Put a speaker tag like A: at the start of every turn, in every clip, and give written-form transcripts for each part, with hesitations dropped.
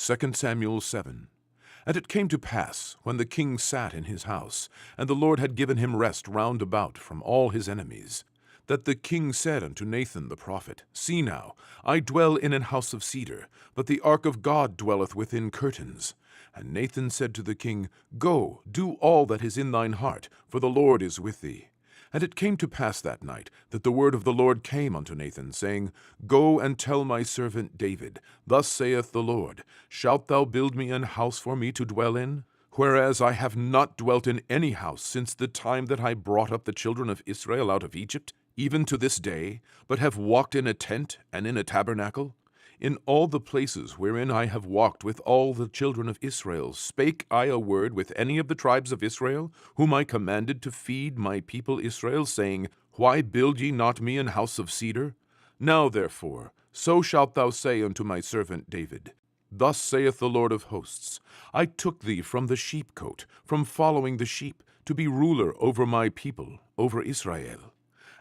A: 2 Samuel 7. And it came to pass, when the king sat in his house, and the Lord had given him rest round about from all his enemies, that the king said unto Nathan the prophet, See now, I dwell in an house of cedar, but the ark of God dwelleth within curtains. And Nathan said to the king, Go, do all that is in thine heart, for the Lord is with thee. And it came to pass that night, that the word of the Lord came unto Nathan, saying, Go and tell my servant David, Thus saith the Lord, Shalt thou build me an house for me to dwell in? Whereas I have not dwelt in any house since the time that I brought up the children of Israel out of Egypt, even to this day, but have walked in a tent and in a tabernacle? In all the places wherein I have walked with all the children of Israel, spake I a word with any of the tribes of Israel, whom I commanded to feed my people Israel, saying, Why build ye not me an house of cedar? Now therefore, so shalt thou say unto my servant David, Thus saith the Lord of hosts, I took thee from the sheepcote, from following the sheep, to be ruler over my people, over Israel.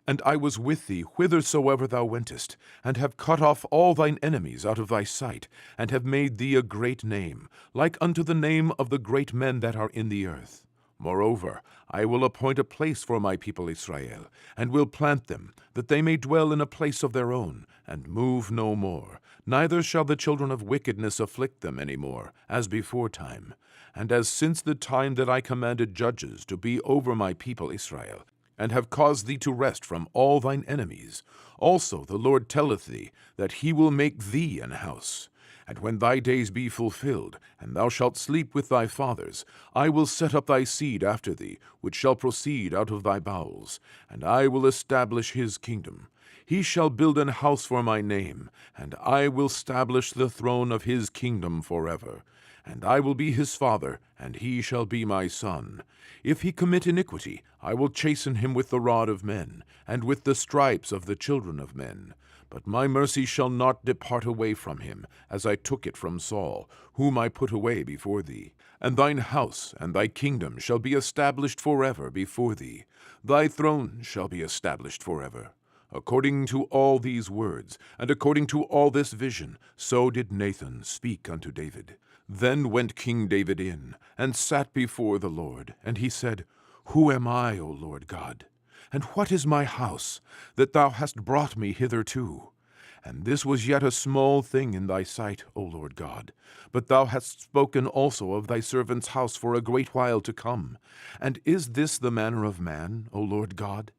A: And I was with thee whithersoever thou wentest, and have cut off all thine enemies out of thy sight, and have made thee a great name, like unto the name of the great men that are in the earth. Moreover, I will appoint a place for my people Israel, and will plant them, that they may dwell in a place of their own, and move no more. Neither shall the children of wickedness afflict them any more, as beforetime. And as since the time that I commanded judges to be over my people Israel, and have caused thee to rest from all thine enemies. Also the Lord telleth thee, that he will make thee an house. And when thy days be fulfilled, and thou shalt sleep with thy fathers, I will set up thy seed after thee, which shall proceed out of thy bowels, and I will establish his kingdom. He shall build an house for my name, and I will establish the throne of his kingdom forever. And I will be his father, and he shall be my son. If he commit iniquity, I will chasten him with the rod of men, and with the stripes of the children of men. But my mercy shall not depart away from him, as I took it from Saul, whom I put away before thee. And thine house and thy kingdom shall be established forever before thee. Thy throne shall be established forever. According to all these words, and according to all this vision, so did Nathan speak unto David. Then went King David in, and sat before the Lord, and he said, Who am I, O Lord God? And what is my house, that thou hast brought me hitherto? And this was yet a small thing in thy sight, O Lord God. But thou hast spoken also of thy servant's house for a great while to come. And is this the manner of man, O Lord God?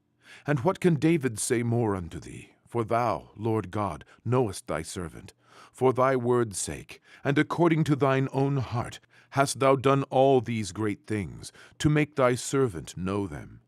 A: And what can David say more unto thee? For thou, Lord God, knowest thy servant. For thy word's sake, and according to thine own heart, hast thou done all these great things, to make thy servant know them.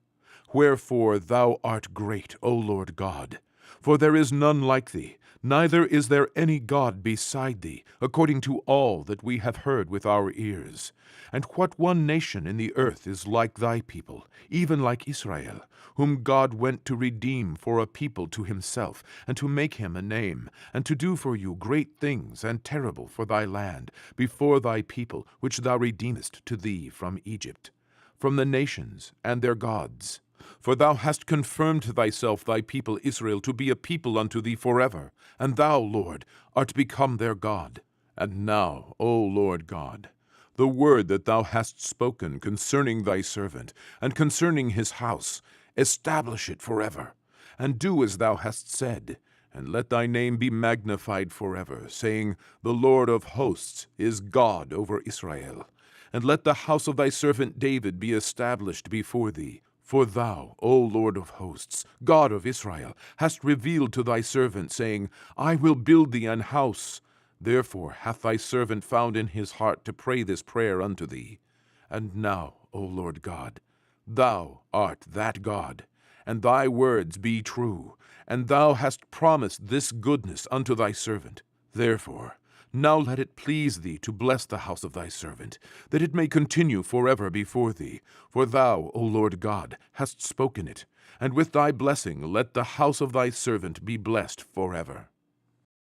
A: Wherefore thou art great, O Lord God. For there is none like thee, neither is there any God beside thee, according to all that we have heard with our ears. And what one nation in the earth is like thy people, even like Israel, whom God went to redeem for a people to himself, and to make him a name, and to do for you great things and terrible for thy land, before thy people, which thou redeemest to thee from Egypt, from the nations and their gods. For thou hast confirmed to thyself thy people Israel to be a people unto thee forever, and thou, Lord, art become their God. And now, O Lord God, the word that thou hast spoken concerning thy servant, and concerning his house, establish it forever, and do as thou hast said, and let thy name be magnified forever, saying, The Lord of hosts is God over Israel. And let the house of thy servant David be established before thee. For thou, O Lord of hosts, God of Israel, hast revealed to thy servant, saying, I will build thee an house. Therefore hath thy servant found in his heart to pray this prayer unto thee. And now, O Lord God, thou art that God, and thy words be true, and thou hast promised this goodness unto thy servant. Therefore, now let it please thee to bless the house of thy servant, that it may continue forever before thee. For thou, O Lord God, hast spoken it, and with thy blessing let the house of thy servant be blessed forever.